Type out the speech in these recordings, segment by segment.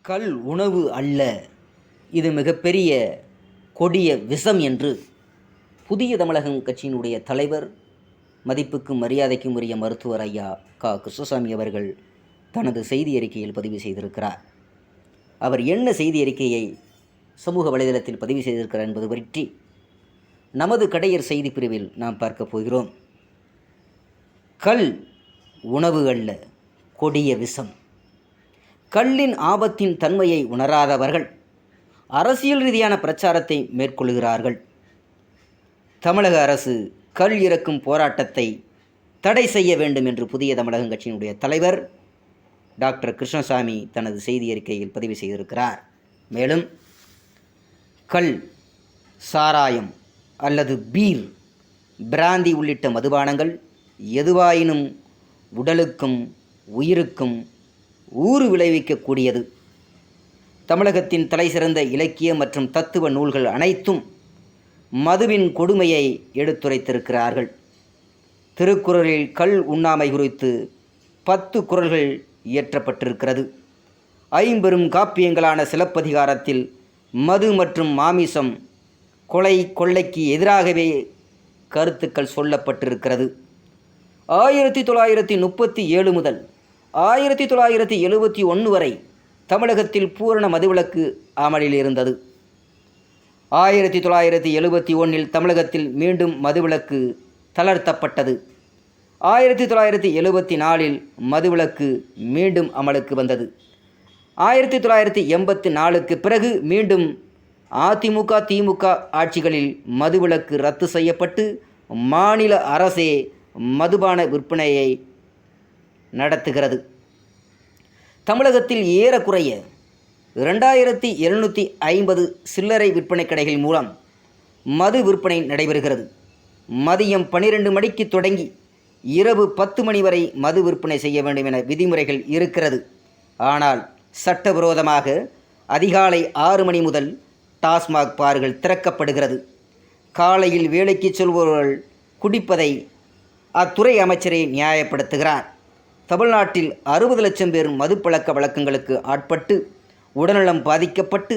கல் உணவு அல்ல, இது மிகப்பெரிய கொடிய விஷம் என்று புதிய தமிழகம் கட்சியினுடைய தலைவர், மதிப்புக்கும் மரியாதைக்கும் உரிய மருத்துவர் ஐயா கிருஷ்ணசாமி அவர்கள் தனது செய்தி அறிக்கையில் பதிவு செய்திருக்கிறார். அவர் என்ன செய்தி அறிக்கையை சமூக வலைதளத்தில் பதிவு செய்திருக்கிறார் என்பது பற்றி நமது கடையர் செய்தி பிரிவில் நாம் பார்க்க போகிறோம். கல் உணவு அல்ல, கொடிய விஷம். கல்லின் ஆபத்தின் தன்மையை உணராதவர்கள் அரசியல் ரீதியான பிரச்சாரத்தை மேற்கொள்கிறார்கள். தமிழக அரசு கல் இறக்கும் போராட்டத்தை தடை செய்ய வேண்டும் என்று புதிய தமிழகம் கட்சியினுடைய தலைவர் டாக்டர் கிருஷ்ணசாமி தனது செய்தி அறிக்கையில் பதிவு செய்திருக்கிறார். மேலும் கல், சாராயம் அல்லது பீர், பிராந்தி உள்ளிட்ட மதுபானங்கள் எதுவாயினும் உடலுக்கும் உயிருக்கும் ஊறு விளைவிக்கக்கூடியது. தமிழகத்தின் தலைசிறந்த இலக்கிய மற்றும் தத்துவ நூல்கள் அனைத்தும் மதுவின் கொடுமையை எடுத்துரைத்திருக்கிறார்கள். திருக்குறளில் கல் உண்ணாமை குறித்து 10 குறள்கள் இயற்றப்பட்டிருக்கிறது. ஐம்பெரும் காப்பியங்களான சிலப்பதிகாரத்தில் மது மற்றும் மாமிசம், கொலை கொள்ளைக்கு எதிராகவே கருத்துக்கள் சொல்லப்பட்டிருக்கிறது. 1937 முதல் 1971 வரை தமிழகத்தில் பூரண மதுவிலக்கு அமலில் இருந்தது. 1971 தமிழகத்தில் மீண்டும் மதுவிலக்கு தளர்த்தப்பட்டது. 1974 மதுவிலக்கு மீண்டும் அமலுக்கு வந்தது. 1984 பிறகு மீண்டும் அதிமுக திமுக ஆட்சிகளில் மதுவிலக்கு ரத்து செய்யப்பட்டு மாநில அரசே மதுபான விற்பனையை நடத்துகிறது. தமிழகத்தில் ஏறக்குறைய 2750 சில்லறை விற்பனை கடைகள் மூலம் மது விற்பனை நடைபெறுகிறது. மதியம் 12 மணிக்கு தொடங்கி இரவு 10 மணி வரை மது விற்பனை செய்ய வேண்டும் என விதிமுறைகள் இருக்கிறது. ஆனால் சட்டவிரோதமாக அதிகாலை 6 மணி முதல் டாஸ்மாக் பார்கள் திறக்கப்படுகிறது. காலையில் வேலைக்கு செல்பவர்கள் குடிப்பதை அத்துறை அமைச்சரை நியாயப்படுத்துகிறார். தமிழ்நாட்டில் 60 லட்சம் பேர் மது பழக்க வழக்கங்களுக்கு ஆட்பட்டு உடல்நலம் பாதிக்கப்பட்டு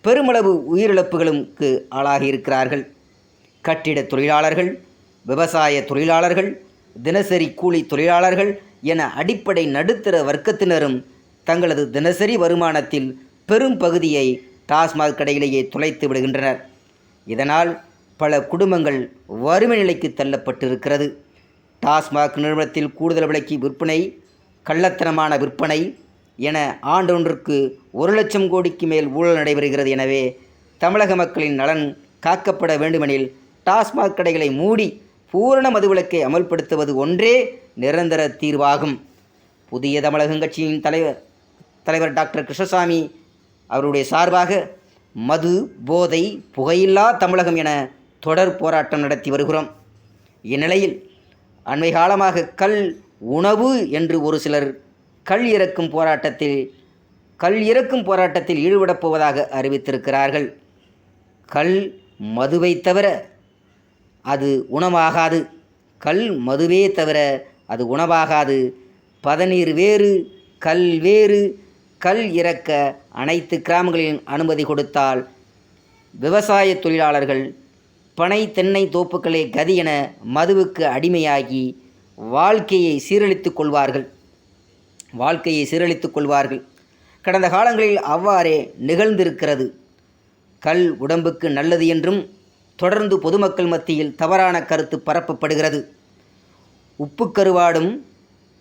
பெருமளவு உயிரிழப்புகளுக்கு ஆளாகியிருக்கிறார்கள். கட்டிட தொழிலாளர்கள், விவசாய தொழிலாளர்கள், தினசரி கூலி தொழிலாளர்கள் என அடிப்படை நடுத்தர வர்க்கத்தினரும் தங்களது தினசரி வருமானத்தில் பெரும் பகுதியை டாஸ்மாக் கடையிலேயே துளைத்து விடுகின்றனர். இதனால் பல குடும்பங்கள் வறுமை நிலைக்கு தள்ளப்பட்டிருக்கிறது. டாஸ்மாக் நிறுவனத்தில் கூடுதல் விலைக்கு விற்பனை, கள்ளத்தனமான விற்பனை என ஆண்டொன்றுக்கு 1 லட்சம் கோடிக்கு மேல் ஊழல் நடைபெறுகிறது. எனவே தமிழக மக்களின் நலன் காக்கப்பட வேண்டுமெனில் டாஸ்மாக் கடைகளை மூடி பூரண மதுவிலக்கை அமல்படுத்துவது ஒன்றே நிரந்தர தீர்வாகும். புதிய தமிழகம் கட்சியின் தலைவர் டாக்டர் கிருஷ்ணசாமி அவருடைய சார்பாக மது, போதை, புகையில்லா தமிழகம் என தொடர் போராட்டம் நடத்தி வருகிறோம். இந்நிலையில் அண்மை காலமாக கல் உணவு என்று ஒரு சிலர் கல் இறக்கும் போராட்டத்தில் ஈடுபடப் போவதாக அறிவித்திருக்கிறார்கள். கல் மதுவை தவிர அது உணவாகாது. கல் மதுவே தவிர அது உணவாகாது. பதநீர் வேறு, கல் வேறு. கல் இறக்க அனைத்து கிராமங்களிலும் அனுமதி கொடுத்தால் விவசாய தொழிலாளர்கள் பனை தென்னை தோப்புக்களே கதி என மதுவுக்கு அடிமையாகி வாழ்க்கையை சீரழித்துக் கொள்வார்கள். கடந்த காலங்களில் அவ்வாறே நிகழ்ந்திருக்கிறது. கல் உடம்புக்கு நல்லது என்றும் தொடர்ந்து பொதுமக்கள் மத்தியில் தவறான கருத்து பரப்பப்படுகிறது. உப்பு கருவாடும்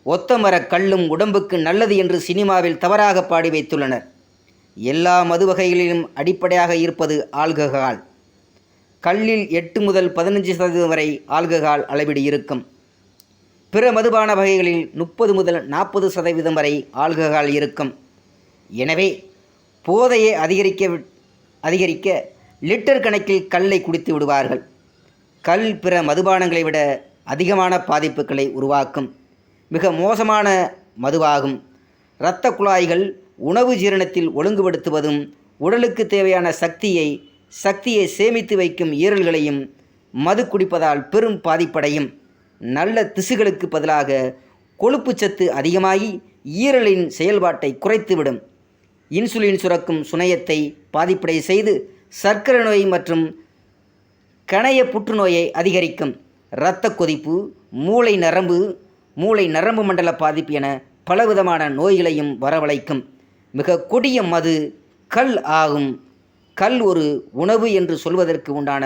ஒத்தமர கல்லும் உடம்புக்கு நல்லது என்று சினிமாவில் தவறாக பாடி வைத்துள்ளனர். எல்லா மது வகைகளிலும் அடிப்படையாக இருப்பது ஆல்கஹால். கல்லில் 8 முதல் 15% வரை ஆல்கஹால் அளவீடு இருக்கும். பிற மதுபான வகைகளில் 30 முதல் 40% வரை ஆல்கஹால் இருக்கும். எனவே போதையை அதிகரிக்க லிட்டர் கணக்கில் கல்லை குடித்து விடுவார்கள். கல் பிற மதுபானங்களை விட அதிகமான பாதிப்புகளை உருவாக்கும் மிக மோசமான மதுவாகும். இரத்த குழாய்கள் உணவு ஜீரணத்தில் ஒழுங்குபடுத்துவதும் உடலுக்கு தேவையான சக்தியை சேமித்து வைக்கும் ஈரல்களையும் மது குடிப்பதால் பெரும் பாதிப்படையும். நல்ல திசுகளுக்கு பதிலாக கொழுப்பு சத்து அதிகமாகி ஈரலின் செயல்பாட்டை குறைத்துவிடும். இன்சுலின் சுரக்கும் சுனையத்தை பாதிப்படை செய்து சர்க்கரை நோய் மற்றும் கணைய புற்றுநோயை அதிகரிக்கும். இரத்த கொதிப்பு, மூளை நரம்பு மண்டல பாதிப்பு என பலவிதமான நோய்களையும் வரவழைக்கும். மிக கொடிய மது கல் ஆகும். கல் ஒரு உணவு என்று சொல்வதற்கு உண்டான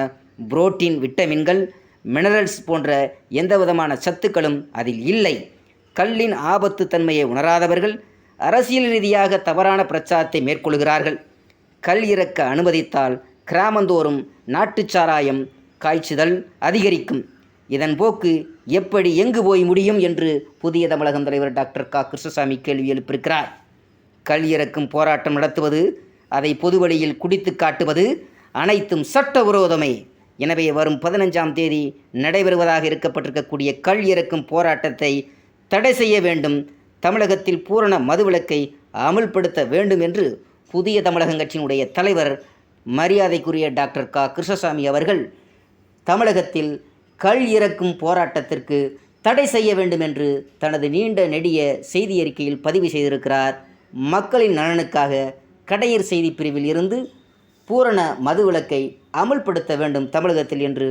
புரோட்டீன், விட்டமின்கள், மினரல்ஸ் போன்ற எந்தவிதமான சத்துக்களும் அதில் இல்லை. கல்லின் ஆபத்து தன்மையை உணராதவர்கள் அரசியல் ரீதியாக தவறான பிரச்சாரத்தை மேற்கொள்கிறார்கள். கல் இறக்க அனுமதித்தால் கிராமந்தோறும் நாட்டுச் சாராயம் காய்ச்சுதல் அதிகரிக்கும். இதன் போக்கு எப்படி எங்கு போய் முடியும் என்று புதிய தமிழகம் தலைவர் டாக்டர் க. கிருஷ்ணசாமி கேள்வி எழுப்பியிருக்கிறார். கல் இறக்கும் போராட்டம் நடத்துவது, அதை பொது வழியில் குடித்து காட்டுவது அனைத்தும் சட்டவிரோதமே. எனவே வரும் 15ஆம் தேதி நடைபெறுவதாக இருக்கப்பட்டிருக்கக்கூடிய கல் இறக்கும் போராட்டத்தை தடை செய்ய வேண்டும். தமிழகத்தில் பூரண மதுவிலக்கை அமுல்படுத்த வேண்டும் என்று புதிய தமிழகம் கட்சியினுடைய தலைவர் மரியாதைக்குரிய டாக்டர் க. கிருஷ்ணசாமி அவர்கள் தமிழகத்தில் கல் இறக்கும் போராட்டத்திற்கு தடை செய்ய வேண்டும் என்று தனது நீண்ட நெடிய செய்தி அறிக்கையில் பதிவு செய்திருக்கிறார். மக்களின் நலனுக்காக கடையர் செய்தி பிரிவில் இருந்து பூரண மதுவிலக்கை அமுல்படுத்த வேண்டும் தமிழகத்தில் என்று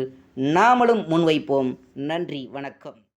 நாமளும் முன்வைப்போம். நன்றி, வணக்கம்.